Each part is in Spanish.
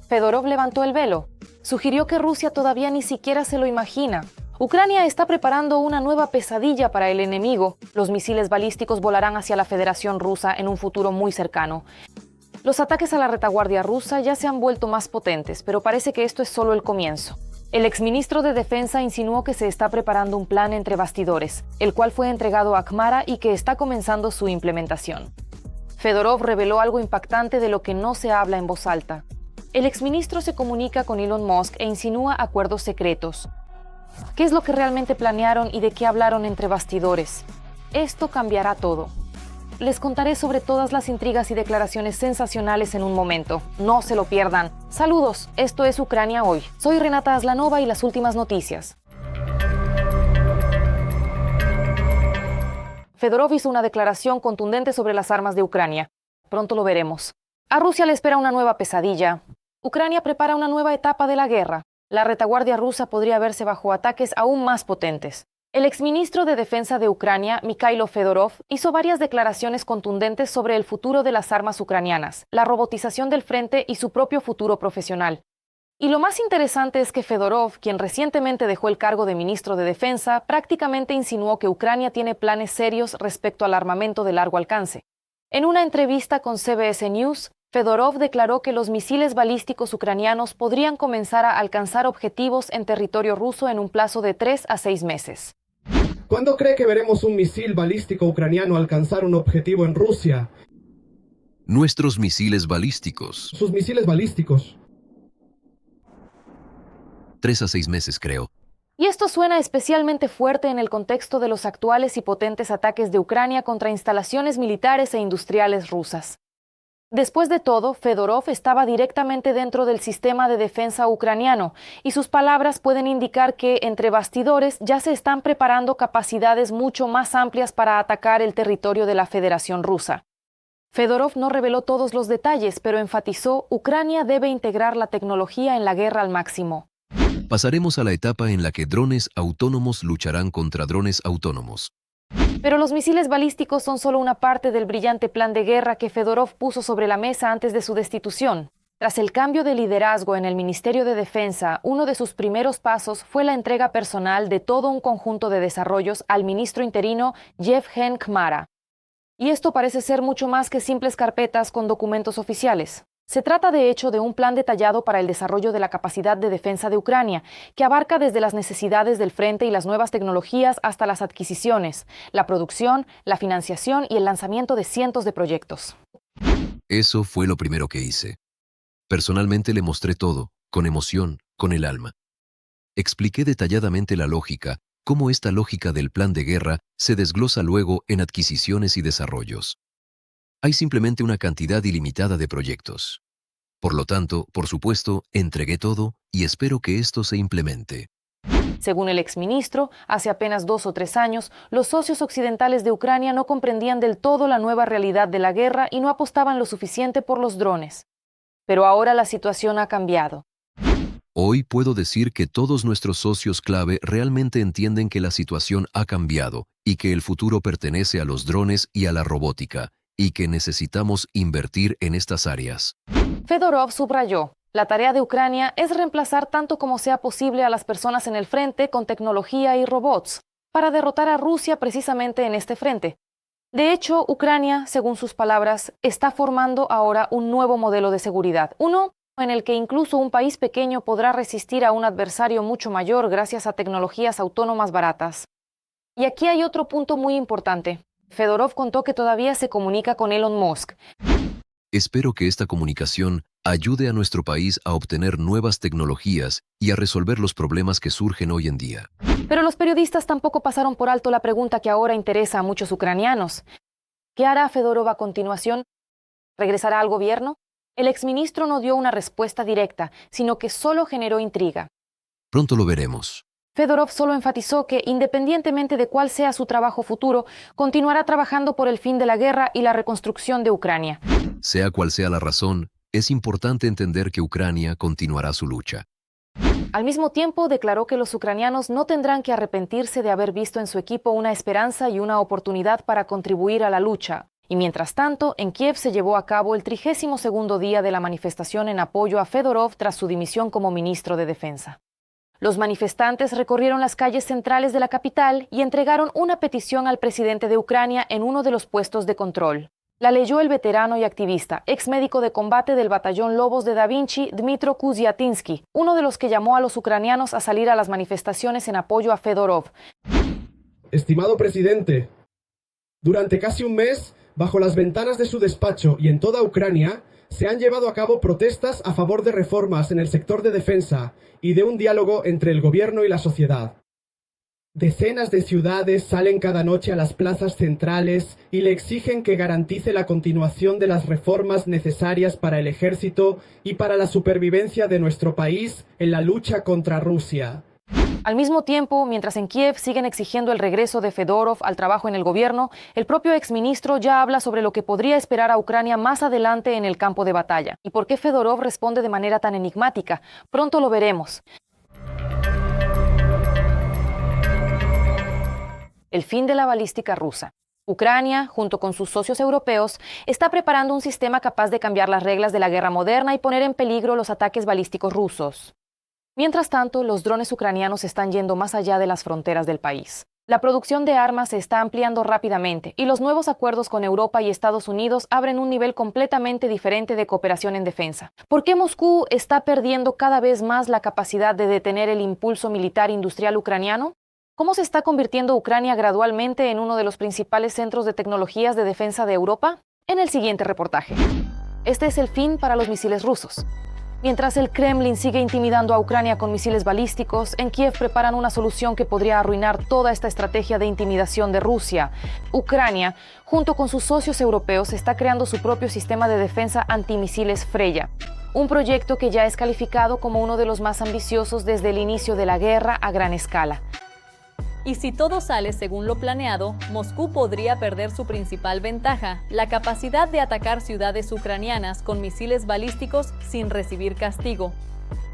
Fedorov levantó el velo. Sugirió que Rusia todavía ni siquiera se lo imagina. Ucrania está preparando una nueva pesadilla para el enemigo. Los misiles balísticos volarán hacia la Federación Rusa en un futuro muy cercano. Los ataques a la retaguardia rusa ya se han vuelto más potentes, pero parece que esto es solo el comienzo. El exministro de Defensa insinuó que se está preparando un plan entre bastidores, el cual fue entregado a Khmara y que está comenzando su implementación. Fedorov reveló algo impactante de lo que no se habla en voz alta. El exministro se comunica con Elon Musk e insinúa acuerdos secretos. ¿Qué es lo que realmente planearon y de qué hablaron entre bastidores? Esto cambiará todo. Les contaré sobre todas las intrigas y declaraciones sensacionales en un momento. No se lo pierdan. Saludos, esto es Ucrania Hoy. Soy Renata Aslanova y las últimas noticias. Fedorov hizo una declaración contundente sobre las armas de Ucrania. Pronto lo veremos. A Rusia le espera una nueva pesadilla. Ucrania prepara una nueva etapa de la guerra. La retaguardia rusa podría verse bajo ataques aún más potentes. El exministro de Defensa de Ucrania, Mikhailo Fedorov, hizo varias declaraciones contundentes sobre el futuro de las armas ucranianas, la robotización del frente y su propio futuro profesional. Y lo más interesante es que Fedorov, quien recientemente dejó el cargo de ministro de Defensa, prácticamente insinuó que Ucrania tiene planes serios respecto al armamento de largo alcance. En una entrevista con CBS News, Fedorov declaró que los misiles balísticos ucranianos podrían comenzar a alcanzar objetivos en territorio ruso en un plazo de 3 a 6 meses. ¿Cuándo cree que veremos un misil balístico ucraniano alcanzar un objetivo en Rusia? Nuestros misiles balísticos. Sus misiles balísticos. 3 a 6 meses, creo. Y esto suena especialmente fuerte en el contexto de los actuales y potentes ataques de Ucrania contra instalaciones militares e industriales rusas. Después de todo, Fedorov estaba directamente dentro del sistema de defensa ucraniano y sus palabras pueden indicar que, entre bastidores, ya se están preparando capacidades mucho más amplias para atacar el territorio de la Federación Rusa. Fedorov no reveló todos los detalles, pero enfatizó: Ucrania debe integrar la tecnología en la guerra al máximo. Pasaremos a la etapa en la que drones autónomos lucharán contra drones autónomos. Pero los misiles balísticos son solo una parte del brillante plan de guerra que Fedorov puso sobre la mesa antes de su destitución. Tras el cambio de liderazgo en el Ministerio de Defensa, uno de sus primeros pasos fue la entrega personal de todo un conjunto de desarrollos al ministro interino Yevhen Khmara. Y esto parece ser mucho más que simples carpetas con documentos oficiales. Se trata de hecho de un plan detallado para el desarrollo de la capacidad de defensa de Ucrania, que abarca desde las necesidades del frente y las nuevas tecnologías hasta las adquisiciones, la producción, la financiación y el lanzamiento de cientos de proyectos. Eso fue lo primero que hice. Personalmente le mostré todo, con emoción, con el alma. Expliqué detalladamente la lógica, cómo esta lógica del plan de guerra se desglosa luego en adquisiciones y desarrollos. Hay simplemente una cantidad ilimitada de proyectos. Por lo tanto, por supuesto, entregué todo y espero que esto se implemente. Según el exministro, hace apenas 2 o 3 años, los socios occidentales de Ucrania no comprendían del todo la nueva realidad de la guerra y no apostaban lo suficiente por los drones. Pero ahora la situación ha cambiado. Hoy puedo decir que todos nuestros socios clave realmente entienden que la situación ha cambiado y que el futuro pertenece a los drones y a la robótica, y que necesitamos invertir en estas áreas. Fedorov subrayó: la tarea de Ucrania es reemplazar tanto como sea posible a las personas en el frente con tecnología y robots, para derrotar a Rusia precisamente en este frente. De hecho, Ucrania, según sus palabras, está formando ahora un nuevo modelo de seguridad, uno en el que incluso un país pequeño podrá resistir a un adversario mucho mayor gracias a tecnologías autónomas baratas. Y aquí hay otro punto muy importante. Fedorov contó que todavía se comunica con Elon Musk. Espero que esta comunicación ayude a nuestro país a obtener nuevas tecnologías y a resolver los problemas que surgen hoy en día. Pero los periodistas tampoco pasaron por alto la pregunta que ahora interesa a muchos ucranianos. ¿Qué hará Fedorov a continuación? ¿Regresará al gobierno? El exministro no dio una respuesta directa, sino que solo generó intriga. Pronto lo veremos. Fedorov solo enfatizó que, independientemente de cuál sea su trabajo futuro, continuará trabajando por el fin de la guerra y la reconstrucción de Ucrania. Sea cual sea la razón, es importante entender que Ucrania continuará su lucha. Al mismo tiempo, declaró que los ucranianos no tendrán que arrepentirse de haber visto en su equipo una esperanza y una oportunidad para contribuir a la lucha. Y mientras tanto, en Kiev se llevó a cabo el 32º día de la manifestación en apoyo a Fedorov tras su dimisión como ministro de Defensa. Los manifestantes recorrieron las calles centrales de la capital y entregaron una petición al presidente de Ucrania en uno de los puestos de control. La leyó el veterano y activista, ex médico de combate del batallón Lobos de Da Vinci, Dmytro Kuzyatinsky, uno de los que llamó a los ucranianos a salir a las manifestaciones en apoyo a Fedorov. Estimado presidente, durante casi un mes, bajo las ventanas de su despacho y en toda Ucrania, se han llevado a cabo protestas a favor de reformas en el sector de defensa y de un diálogo entre el gobierno y la sociedad. Decenas de ciudades salen cada noche a las plazas centrales y le exigen que garantice la continuación de las reformas necesarias para el ejército y para la supervivencia de nuestro país en la lucha contra Rusia. Al mismo tiempo, mientras en Kiev siguen exigiendo el regreso de Fedorov al trabajo en el gobierno, el propio exministro ya habla sobre lo que podría esperar a Ucrania más adelante en el campo de batalla. ¿Y por qué Fedorov responde de manera tan enigmática? Pronto lo veremos. El fin de la balística rusa. Ucrania, junto con sus socios europeos, está preparando un sistema capaz de cambiar las reglas de la guerra moderna y poner en peligro los ataques balísticos rusos. Mientras tanto, los drones ucranianos están yendo más allá de las fronteras del país. La producción de armas se está ampliando rápidamente y los nuevos acuerdos con Europa y Estados Unidos abren un nivel completamente diferente de cooperación en defensa. ¿Por qué Moscú está perdiendo cada vez más la capacidad de detener el impulso militar industrial ucraniano? ¿Cómo se está convirtiendo Ucrania gradualmente en uno de los principales centros de tecnologías de defensa de Europa? En el siguiente reportaje. Este es el fin para los misiles rusos. Mientras el Kremlin sigue intimidando a Ucrania con misiles balísticos, en Kiev preparan una solución que podría arruinar toda esta estrategia de intimidación de Rusia. Ucrania, junto con sus socios europeos, está creando su propio sistema de defensa antimisiles Freya, un proyecto que ya es calificado como uno de los más ambiciosos desde el inicio de la guerra a gran escala. Y si todo sale según lo planeado, Moscú podría perder su principal ventaja, la capacidad de atacar ciudades ucranianas con misiles balísticos sin recibir castigo.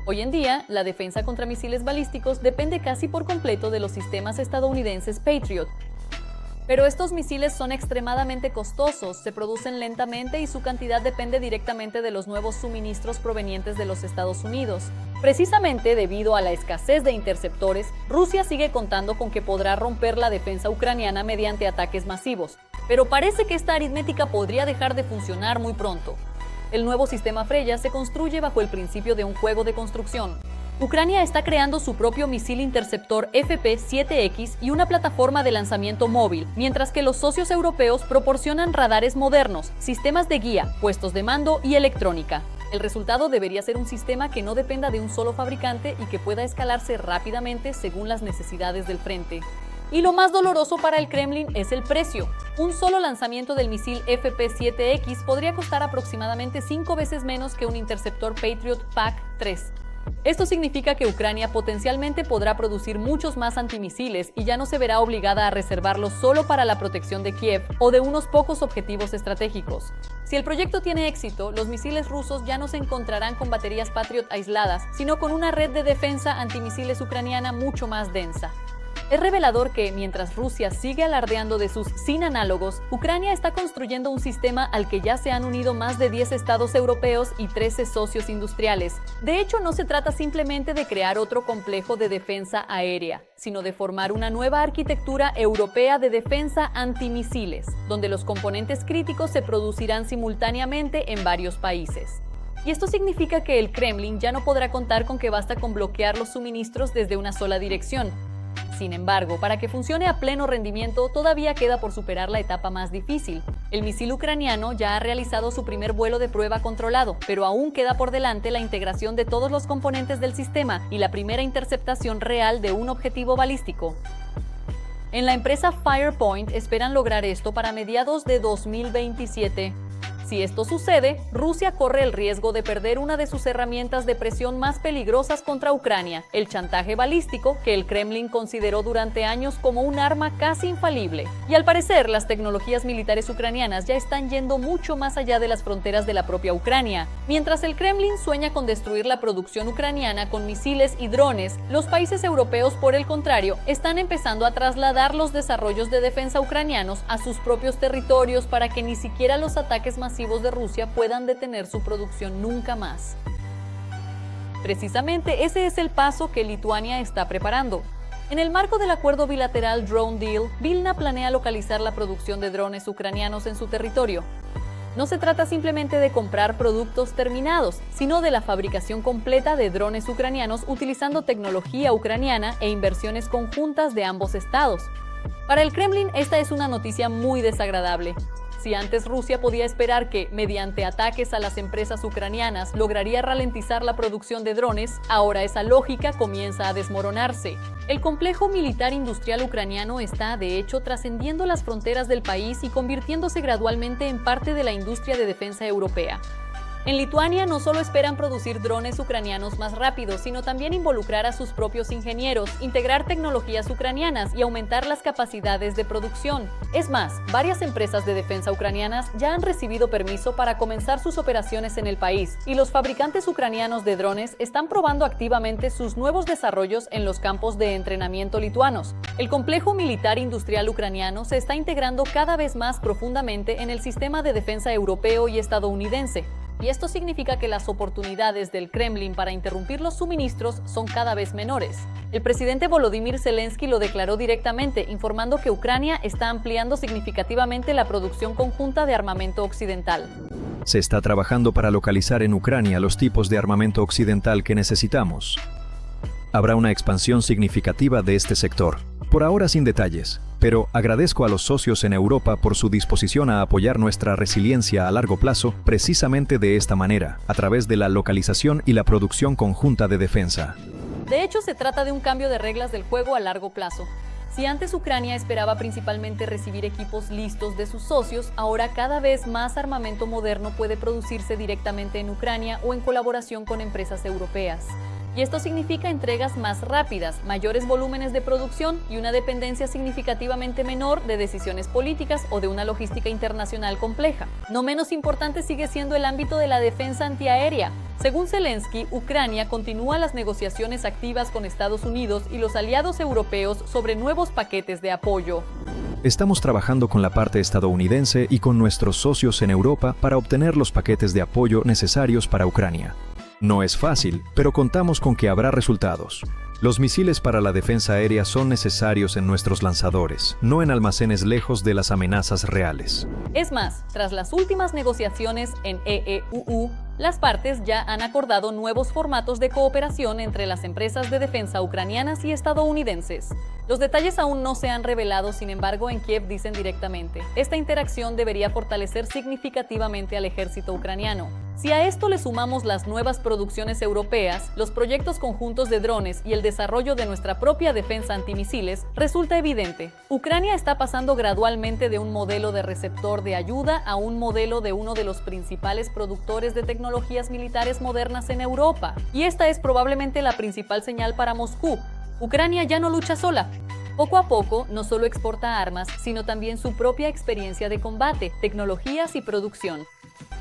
Hoy en día, la defensa contra misiles balísticos depende casi por completo de los sistemas estadounidenses Patriot. Pero estos misiles son extremadamente costosos, se producen lentamente y su cantidad depende directamente de los nuevos suministros provenientes de los Estados Unidos. Precisamente debido a la escasez de interceptores, Rusia sigue contando con que podrá romper la defensa ucraniana mediante ataques masivos. Pero parece que esta aritmética podría dejar de funcionar muy pronto. El nuevo sistema Freya se construye bajo el principio de un juego de construcción. Ucrania está creando su propio misil interceptor FP-7X y una plataforma de lanzamiento móvil, mientras que los socios europeos proporcionan radares modernos, sistemas de guía, puestos de mando y electrónica. El resultado debería ser un sistema que no dependa de un solo fabricante y que pueda escalarse rápidamente según las necesidades del frente. Y lo más doloroso para el Kremlin es el precio. Un solo lanzamiento del misil FP-7X podría costar aproximadamente 5 veces menos que un interceptor Patriot PAC-3. Esto significa que Ucrania potencialmente podrá producir muchos más antimisiles y ya no se verá obligada a reservarlos solo para la protección de Kiev o de unos pocos objetivos estratégicos. Si el proyecto tiene éxito, los misiles rusos ya no se encontrarán con baterías Patriot aisladas, sino con una red de defensa antimisiles ucraniana mucho más densa. Es revelador que, mientras Rusia sigue alardeando de sus sin análogos, Ucrania está construyendo un sistema al que ya se han unido más de 10 estados europeos y 13 socios industriales. De hecho, no se trata simplemente de crear otro complejo de defensa aérea, sino de formar una nueva arquitectura europea de defensa antimisiles, donde los componentes críticos se producirán simultáneamente en varios países. Y esto significa que el Kremlin ya no podrá contar con que basta con bloquear los suministros desde una sola dirección. Sin embargo, para que funcione a pleno rendimiento, todavía queda por superar la etapa más difícil. El misil ucraniano ya ha realizado su primer vuelo de prueba controlado, pero aún queda por delante la integración de todos los componentes del sistema y la primera interceptación real de un objetivo balístico. En la empresa Firepoint esperan lograr esto para mediados de 2027. Si esto sucede, Rusia corre el riesgo de perder una de sus herramientas de presión más peligrosas contra Ucrania, el chantaje balístico, que el Kremlin consideró durante años como un arma casi infalible. Y al parecer, las tecnologías militares ucranianas ya están yendo mucho más allá de las fronteras de la propia Ucrania. Mientras el Kremlin sueña con destruir la producción ucraniana con misiles y drones, los países europeos, por el contrario, están empezando a trasladar los desarrollos de defensa ucranianos a sus propios territorios para que ni siquiera los ataques masivos de Rusia puedan detener su producción nunca más. Precisamente ese es el paso que Lituania está preparando. En el marco del acuerdo bilateral Drone Deal, Vilna planea localizar la producción de drones ucranianos en su territorio. No se trata simplemente de comprar productos terminados, sino de la fabricación completa de drones ucranianos utilizando tecnología ucraniana e inversiones conjuntas de ambos estados. Para el Kremlin, esta es una noticia muy desagradable. Si antes Rusia podía esperar que, mediante ataques a las empresas ucranianas, lograría ralentizar la producción de drones, ahora esa lógica comienza a desmoronarse. El complejo militar industrial ucraniano está, de hecho, trascendiendo las fronteras del país y convirtiéndose gradualmente en parte de la industria de defensa europea. En Lituania no solo esperan producir drones ucranianos más rápidos, sino también involucrar a sus propios ingenieros, integrar tecnologías ucranianas y aumentar las capacidades de producción. Es más, varias empresas de defensa ucranianas ya han recibido permiso para comenzar sus operaciones en el país, y los fabricantes ucranianos de drones están probando activamente sus nuevos desarrollos en los campos de entrenamiento lituanos. El complejo militar industrial ucraniano se está integrando cada vez más profundamente en el sistema de defensa europeo y estadounidense. Y esto significa que las oportunidades del Kremlin para interrumpir los suministros son cada vez menores. El presidente Volodymyr Zelensky lo declaró directamente, informando que Ucrania está ampliando significativamente la producción conjunta de armamento occidental. Se está trabajando para localizar en Ucrania los tipos de armamento occidental que necesitamos. Habrá una expansión significativa de este sector. Por ahora sin detalles, pero agradezco a los socios en Europa por su disposición a apoyar nuestra resiliencia a largo plazo precisamente de esta manera, a través de la localización y la producción conjunta de defensa. De hecho, se trata de un cambio de reglas del juego a largo plazo. Si antes Ucrania esperaba principalmente recibir equipos listos de sus socios, ahora cada vez más armamento moderno puede producirse directamente en Ucrania o en colaboración con empresas europeas. Y esto significa entregas más rápidas, mayores volúmenes de producción y una dependencia significativamente menor de decisiones políticas o de una logística internacional compleja. No menos importante sigue siendo el ámbito de la defensa antiaérea. Según Zelensky, Ucrania continúa las negociaciones activas con Estados Unidos y los aliados europeos sobre nuevos paquetes de apoyo. Estamos trabajando con la parte estadounidense y con nuestros socios en Europa para obtener los paquetes de apoyo necesarios para Ucrania. No es fácil, pero contamos con que habrá resultados. Los misiles para la defensa aérea son necesarios en nuestros lanzadores, no en almacenes lejos de las amenazas reales. Es más, tras las últimas negociaciones en EEUU, las partes ya han acordado nuevos formatos de cooperación entre las empresas de defensa ucranianas y estadounidenses. Los detalles aún no se han revelado, sin embargo, en Kiev dicen directamente: esta interacción debería fortalecer significativamente al ejército ucraniano. Si a esto le sumamos las nuevas producciones europeas, los proyectos conjuntos de drones y el desarrollo de nuestra propia defensa antimisiles, resulta evidente. Ucrania está pasando gradualmente de un modelo de receptor de ayuda a un modelo de uno de los principales productores de tecnologías militares modernas en Europa. Y esta es probablemente la principal señal para Moscú. Ucrania ya no lucha sola. Poco a poco, no solo exporta armas, sino también su propia experiencia de combate, tecnologías y producción.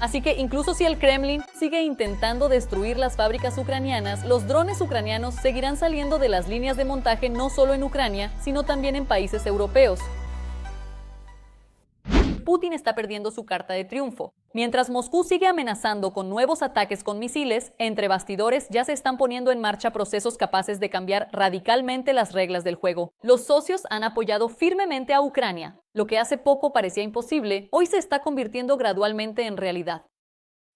Así que incluso si el Kremlin sigue intentando destruir las fábricas ucranianas, los drones ucranianos seguirán saliendo de las líneas de montaje no solo en Ucrania, sino también en países europeos. Putin está perdiendo su carta de triunfo. Mientras Moscú sigue amenazando con nuevos ataques con misiles, entre bastidores ya se están poniendo en marcha procesos capaces de cambiar radicalmente las reglas del juego. Los socios han apoyado firmemente a Ucrania. Lo que hace poco parecía imposible, hoy se está convirtiendo gradualmente en realidad.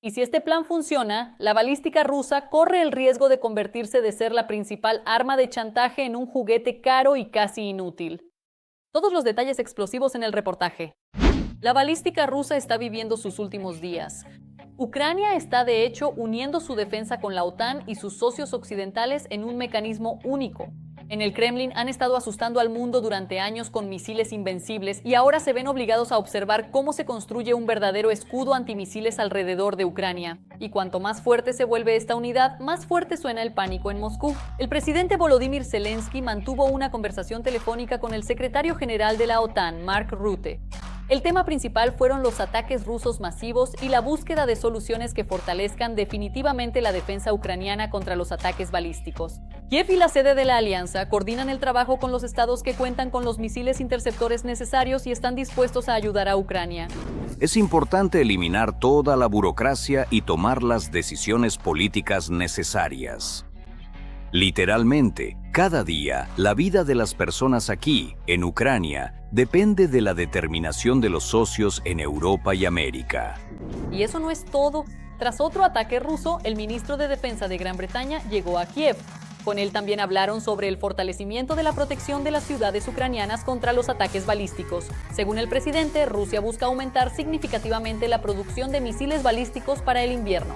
Y si este plan funciona, la balística rusa corre el riesgo de convertirse de ser la principal arma de chantaje en un juguete caro y casi inútil. Todos los detalles explosivos en el reportaje. La balística rusa está viviendo sus últimos días. Ucrania está de hecho uniendo su defensa con la OTAN y sus socios occidentales en un mecanismo único. En el Kremlin han estado asustando al mundo durante años con misiles invencibles y ahora se ven obligados a observar cómo se construye un verdadero escudo antimisiles alrededor de Ucrania. Y cuanto más fuerte se vuelve esta unidad, más fuerte suena el pánico en Moscú. El presidente Volodymyr Zelensky mantuvo una conversación telefónica con el secretario general de la OTAN, Mark Rutte. El tema principal fueron los ataques rusos masivos y la búsqueda de soluciones que fortalezcan definitivamente la defensa ucraniana contra los ataques balísticos. Kiev y la sede de la alianza coordinan el trabajo con los estados que cuentan con los misiles interceptores necesarios y están dispuestos a ayudar a Ucrania. Es importante eliminar toda la burocracia y tomar las decisiones políticas necesarias. Literalmente, cada día, la vida de las personas aquí, en Ucrania, depende de la determinación de los socios en Europa y América. Y eso no es todo. Tras otro ataque ruso, el ministro de Defensa de Gran Bretaña llegó a Kiev. Con él también hablaron sobre el fortalecimiento de la protección de las ciudades ucranianas contra los ataques balísticos. Según el presidente, Rusia busca aumentar significativamente la producción de misiles balísticos para el invierno.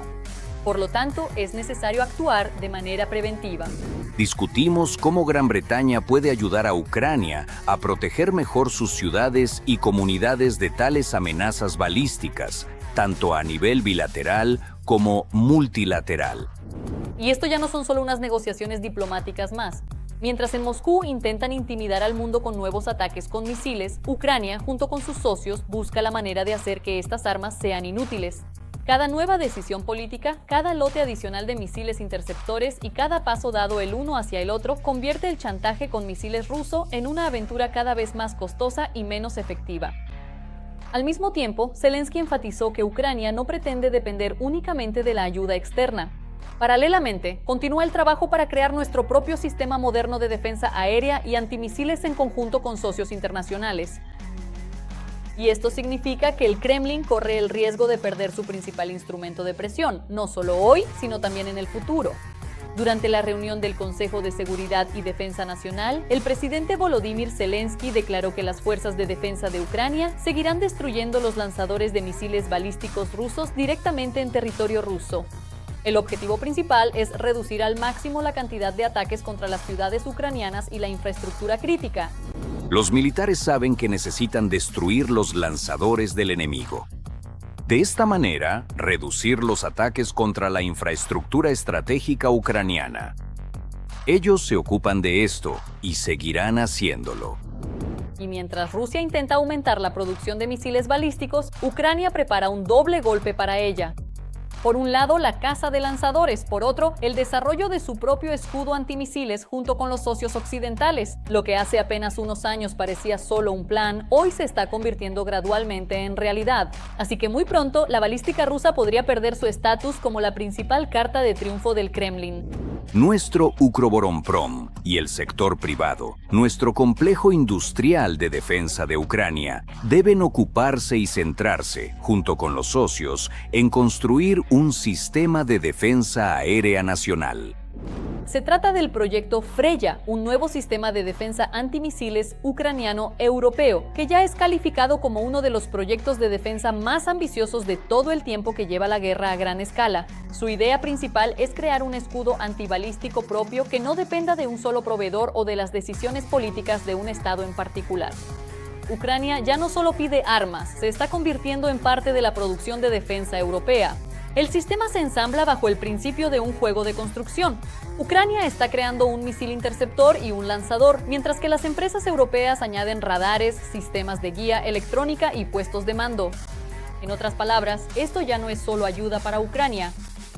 Por lo tanto, es necesario actuar de manera preventiva. Discutimos cómo Gran Bretaña puede ayudar a Ucrania a proteger mejor sus ciudades y comunidades de tales amenazas balísticas, tanto a nivel bilateral como multilateral. Y esto ya no son solo unas negociaciones diplomáticas más. Mientras en Moscú intentan intimidar al mundo con nuevos ataques con misiles, Ucrania, junto con sus socios, busca la manera de hacer que estas armas sean inútiles. Cada nueva decisión política, cada lote adicional de misiles interceptores y cada paso dado el uno hacia el otro convierte el chantaje con misiles ruso en una aventura cada vez más costosa y menos efectiva. Al mismo tiempo, Zelensky enfatizó que Ucrania no pretende depender únicamente de la ayuda externa. Paralelamente, continúa el trabajo para crear nuestro propio sistema moderno de defensa aérea y antimisiles en conjunto con socios internacionales. Y esto significa que el Kremlin corre el riesgo de perder su principal instrumento de presión, no solo hoy, sino también en el futuro. Durante la reunión del Consejo de Seguridad y Defensa Nacional, el presidente Volodymyr Zelensky declaró que las fuerzas de defensa de Ucrania seguirán destruyendo los lanzadores de misiles balísticos rusos directamente en territorio ruso. El objetivo principal es reducir al máximo la cantidad de ataques contra las ciudades ucranianas y la infraestructura crítica. Los militares saben que necesitan destruir los lanzadores del enemigo. De esta manera, reducir los ataques contra la infraestructura estratégica ucraniana. Ellos se ocupan de esto y seguirán haciéndolo. Y mientras Rusia intenta aumentar la producción de misiles balísticos, Ucrania prepara un doble golpe para ella. Por un lado, la caza de lanzadores, por otro, el desarrollo de su propio escudo antimisiles junto con los socios occidentales. Lo que hace apenas unos años parecía solo un plan, hoy se está convirtiendo gradualmente en realidad. Así que muy pronto, la balística rusa podría perder su estatus como la principal carta de triunfo del Kremlin. Nuestro Ukroboronprom y el sector privado, nuestro complejo industrial de defensa de Ucrania, deben ocuparse y centrarse, junto con los socios, en construir un sistema de defensa aérea nacional. Se trata del proyecto Freya, un nuevo sistema de defensa antimisiles ucraniano-europeo, que ya es calificado como uno de los proyectos de defensa más ambiciosos de todo el tiempo que lleva la guerra a gran escala. Su idea principal es crear un escudo antibalístico propio que no dependa de un solo proveedor o de las decisiones políticas de un estado en particular. Ucrania ya no solo pide armas, se está convirtiendo en parte de la producción de defensa europea. El sistema se ensambla bajo el principio de un juego de construcción. Ucrania está creando un misil interceptor y un lanzador, mientras que las empresas europeas añaden radares, sistemas de guía electrónica y puestos de mando. En otras palabras, esto ya no es solo ayuda para Ucrania.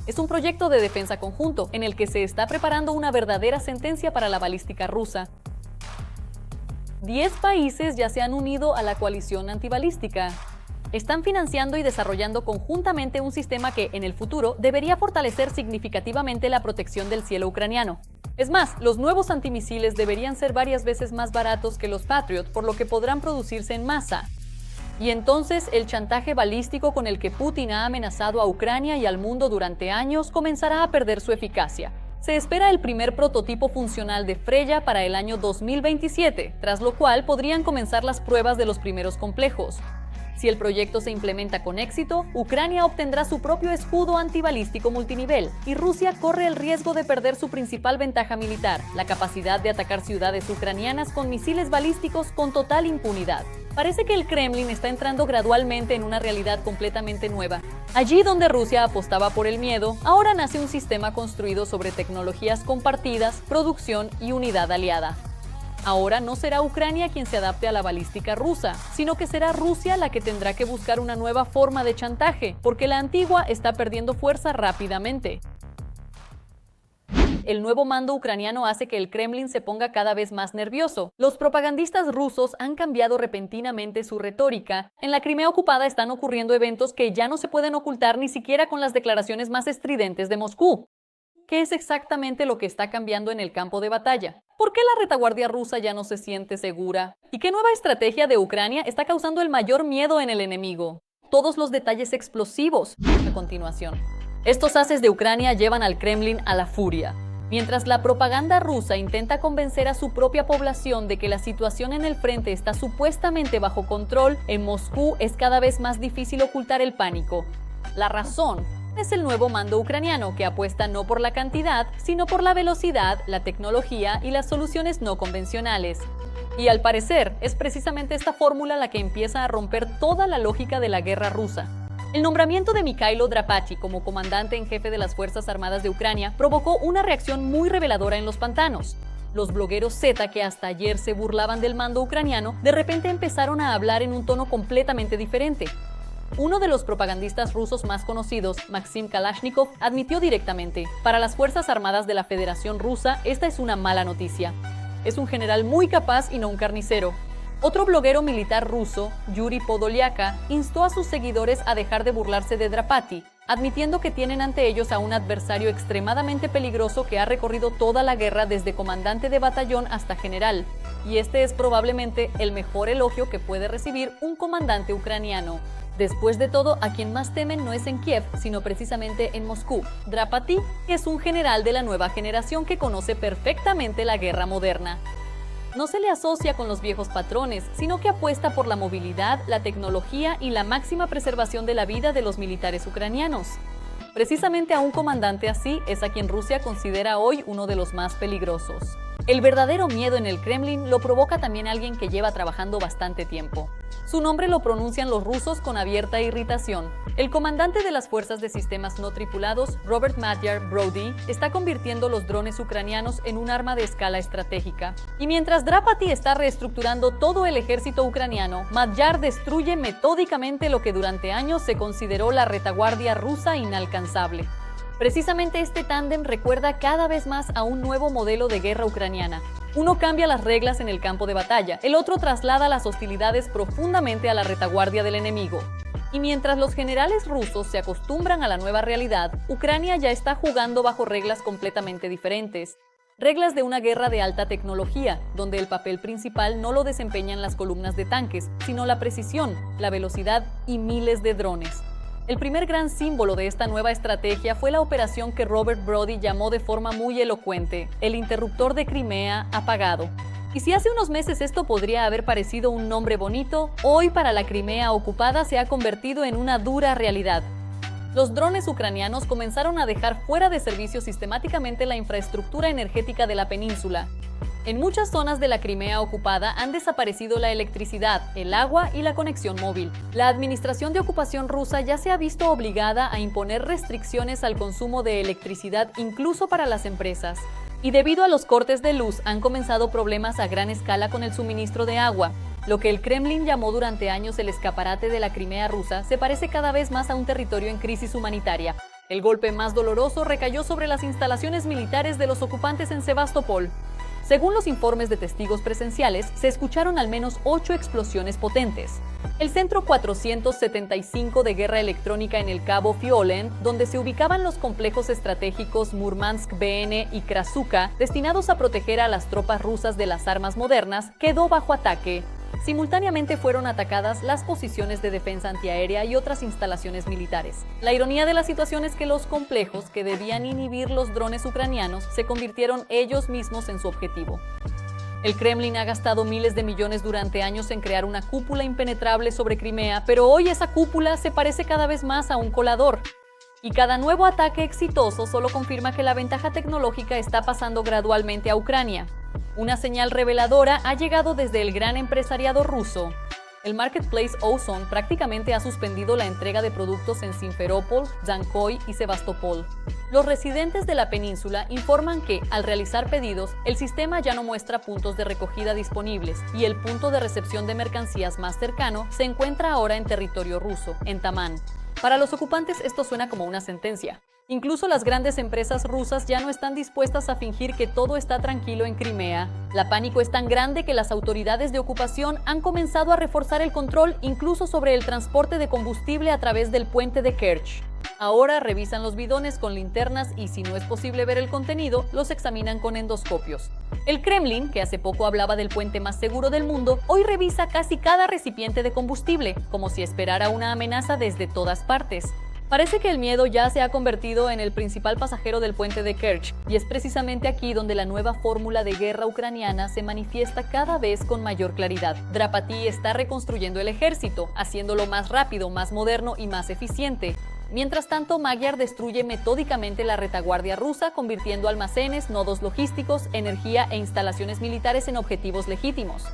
Es un proyecto de defensa conjunto en el que se está preparando una verdadera sentencia para la balística rusa. 10 países ya se han unido a la coalición antibalística. Están financiando y desarrollando conjuntamente un sistema que, en el futuro, debería fortalecer significativamente la protección del cielo ucraniano. Es más, los nuevos antimisiles deberían ser varias veces más baratos que los Patriot, por lo que podrán producirse en masa. Y entonces, el chantaje balístico con el que Putin ha amenazado a Ucrania y al mundo durante años comenzará a perder su eficacia. Se espera el primer prototipo funcional de Freya para el año 2027, tras lo cual podrían comenzar las pruebas de los primeros complejos. Si el proyecto se implementa con éxito, Ucrania obtendrá su propio escudo antibalístico multinivel y Rusia corre el riesgo de perder su principal ventaja militar, la capacidad de atacar ciudades ucranianas con misiles balísticos con total impunidad. Parece que el Kremlin está entrando gradualmente en una realidad completamente nueva. Allí donde Rusia apostaba por el miedo, ahora nace un sistema construido sobre tecnologías compartidas, producción y unidad aliada. Ahora no será Ucrania quien se adapte a la balística rusa, sino que será Rusia la que tendrá que buscar una nueva forma de chantaje, porque la antigua está perdiendo fuerza rápidamente. El nuevo mando ucraniano hace que el Kremlin se ponga cada vez más nervioso. Los propagandistas rusos han cambiado repentinamente su retórica. En la Crimea ocupada están ocurriendo eventos que ya no se pueden ocultar ni siquiera con las declaraciones más estridentes de Moscú. ¿Qué es exactamente lo que está cambiando en el campo de batalla? ¿Por qué la retaguardia rusa ya no se siente segura? ¿Y qué nueva estrategia de Ucrania está causando el mayor miedo en el enemigo? Todos los detalles explosivos a continuación. Estos haces de Ucrania llevan al Kremlin a la furia. Mientras la propaganda rusa intenta convencer a su propia población de que la situación en el frente está supuestamente bajo control, en Moscú es cada vez más difícil ocultar el pánico. La razón es el nuevo mando ucraniano, que apuesta no por la cantidad, sino por la velocidad, la tecnología y las soluciones no convencionales. Y al parecer, es precisamente esta fórmula la que empieza a romper toda la lógica de la guerra rusa. El nombramiento de Mikhailo Drapachy como comandante en jefe de las Fuerzas Armadas de Ucrania provocó una reacción muy reveladora en los pantanos. Los blogueros Z, que hasta ayer se burlaban del mando ucraniano, de repente empezaron a hablar en un tono completamente diferente. Uno de los propagandistas rusos más conocidos, Maxim Kalashnikov, admitió directamente: para las Fuerzas Armadas de la Federación Rusa, esta es una mala noticia. Es un general muy capaz y no un carnicero. Otro bloguero militar ruso, Yuri Podolyaka, instó a sus seguidores a dejar de burlarse de Drapachy, admitiendo que tienen ante ellos a un adversario extremadamente peligroso que ha recorrido toda la guerra desde comandante de batallón hasta general. Y este es probablemente el mejor elogio que puede recibir un comandante ucraniano. Después de todo, a quien más temen no es en Kiev, sino precisamente en Moscú. Drapachy es un general de la nueva generación que conoce perfectamente la guerra moderna. No se le asocia con los viejos patrones, sino que apuesta por la movilidad, la tecnología y la máxima preservación de la vida de los militares ucranianos. Precisamente a un comandante así es a quien Rusia considera hoy uno de los más peligrosos. El verdadero miedo en el Kremlin lo provoca también alguien que lleva trabajando bastante tiempo. Su nombre lo pronuncian los rusos con abierta irritación. El comandante de las fuerzas de sistemas no tripulados, Robert Magyar Brody, está convirtiendo los drones ucranianos en un arma de escala estratégica. Y mientras Drapachy está reestructurando todo el ejército ucraniano, Magyar destruye metódicamente lo que durante años se consideró la retaguardia rusa inalcanzable. Precisamente este tándem recuerda cada vez más a un nuevo modelo de guerra ucraniana. Uno cambia las reglas en el campo de batalla, el otro traslada las hostilidades profundamente a la retaguardia del enemigo. Y mientras los generales rusos se acostumbran a la nueva realidad, Ucrania ya está jugando bajo reglas completamente diferentes. Reglas de una guerra de alta tecnología, donde el papel principal no lo desempeñan las columnas de tanques, sino la precisión, la velocidad y miles de drones. El primer gran símbolo de esta nueva estrategia fue la operación que Robert Brody llamó de forma muy elocuente: el interruptor de Crimea apagado. Y si hace unos meses esto podría haber parecido un nombre bonito, hoy para la Crimea ocupada se ha convertido en una dura realidad. Los drones ucranianos comenzaron a dejar fuera de servicio sistemáticamente la infraestructura energética de la península. En muchas zonas de la Crimea ocupada han desaparecido la electricidad, el agua y la conexión móvil. La administración de ocupación rusa ya se ha visto obligada a imponer restricciones al consumo de electricidad incluso para las empresas. Y debido a los cortes de luz han comenzado problemas a gran escala con el suministro de agua. Lo que el Kremlin llamó durante años el escaparate de la Crimea rusa se parece cada vez más a un territorio en crisis humanitaria. El golpe más doloroso recayó sobre las instalaciones militares de los ocupantes en Sebastopol. Según los informes de testigos presenciales, se escucharon al menos 8 explosiones potentes. El Centro 475 de Guerra Electrónica en el Cabo Fiolent, donde se ubicaban los complejos estratégicos Murmansk-BN y Krasuka, destinados a proteger a las tropas rusas de las armas modernas, quedó bajo ataque. Simultáneamente fueron atacadas las posiciones de defensa antiaérea y otras instalaciones militares. La ironía de la situación es que los complejos que debían inhibir los drones ucranianos se convirtieron ellos mismos en su objetivo. El Kremlin ha gastado miles de millones durante años en crear una cúpula impenetrable sobre Crimea, pero hoy esa cúpula se parece cada vez más a un colador. Y cada nuevo ataque exitoso solo confirma que la ventaja tecnológica está pasando gradualmente a Ucrania. Una señal reveladora ha llegado desde el gran empresariado ruso. El marketplace Ozon prácticamente ha suspendido la entrega de productos en Simferópol, Dzhankoi y Sebastopol. Los residentes de la península informan que, al realizar pedidos, el sistema ya no muestra puntos de recogida disponibles y el punto de recepción de mercancías más cercano se encuentra ahora en territorio ruso, en Tamán. Para los ocupantes esto suena como una sentencia. Incluso las grandes empresas rusas ya no están dispuestas a fingir que todo está tranquilo en Crimea. La pánico es tan grande que las autoridades de ocupación han comenzado a reforzar el control incluso sobre el transporte de combustible a través del puente de Kerch. Ahora revisan los bidones con linternas y, si no es posible ver el contenido, los examinan con endoscopios. El Kremlin, que hace poco hablaba del puente más seguro del mundo, hoy revisa casi cada recipiente de combustible, como si esperara una amenaza desde todas partes. Parece que el miedo ya se ha convertido en el principal pasajero del puente de Kerch, y es precisamente aquí donde la nueva fórmula de guerra ucraniana se manifiesta cada vez con mayor claridad. Drapati está reconstruyendo el ejército, haciéndolo más rápido, más moderno y más eficiente. Mientras tanto, Magyar destruye metódicamente la retaguardia rusa, convirtiendo almacenes, nodos logísticos, energía e instalaciones militares en objetivos legítimos.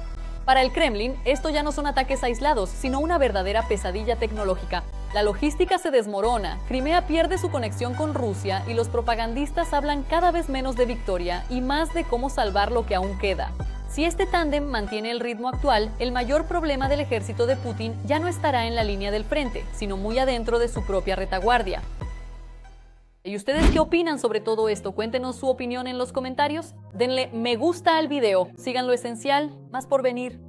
Para el Kremlin, esto ya no son ataques aislados, sino una verdadera pesadilla tecnológica. La logística se desmorona, Crimea pierde su conexión con Rusia y los propagandistas hablan cada vez menos de victoria y más de cómo salvar lo que aún queda. Si este tándem mantiene el ritmo actual, el mayor problema del ejército de Putin ya no estará en la línea del frente, sino muy adentro de su propia retaguardia. ¿Y ustedes qué opinan sobre todo esto? Cuéntenos su opinión en los comentarios. Denle me gusta al video, sigan lo esencial, más por venir.